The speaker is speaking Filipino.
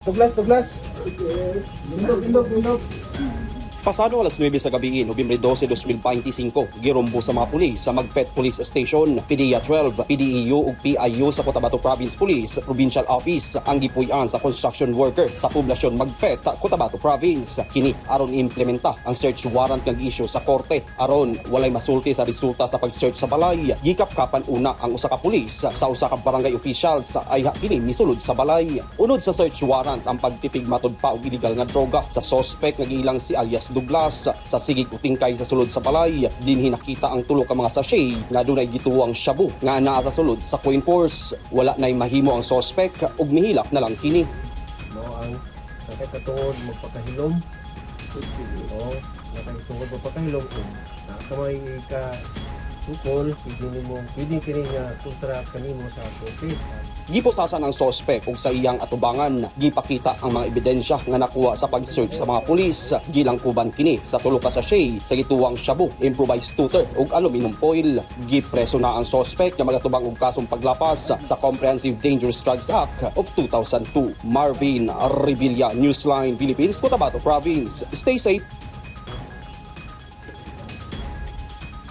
Douglas. Indog. Pasado alas 9 sa gabi, Nobyembre 12, 2025, girumbo sa mga pulis sa MAGPET Police Station, PDEA 12, PDEU ug PIU sa COTABATO Province Police Provincial Office ang GIPUY-AN sa construction worker sa poblasyon MAGPET, Cotabato Province. Kini aron implementa ang search warrant nga gi-issue sa korte aron walay masulti sa resulta sa pag-search sa balay. Gikapkapan una ang usa ka pulis sa usa ka barangay officials ay kini misulod sa balay. Unod sa search warrant ang pagtipig matud pa og illegal nga droga sa suspect nga giilang si alias Douglas sa sigig utingkay sa sulod sa balay. Dinhi nakita ang tulo ka mga sachet nga adunay gituohang SHABU nga naa sa sulod sa coin force. Wala nay mahimo ang suspect ug mihilak na lang kini. Mao ang nakatungod magpakahilom. Nakatungod magpakahilom na kamay ka tukol, pwedeng kini nga kontra kanimo sa korte. Giposasan ang suspect ug sa iyang atubangan. Gipakita ang mga ebidensya nga nakuha sa pag-search sa mga pulis. Gilangkuban kini sa tulo ka sachet sa gituohang SHABU, improvised tutor ug aluminum foil. Gipreso na ang suspect nga magatubang og kasong paglapas sa Comprehensive Dangerous Drugs Act of 2002. Marvin Revilla, Newsline Philippines, Cotabato Province. Stay safe.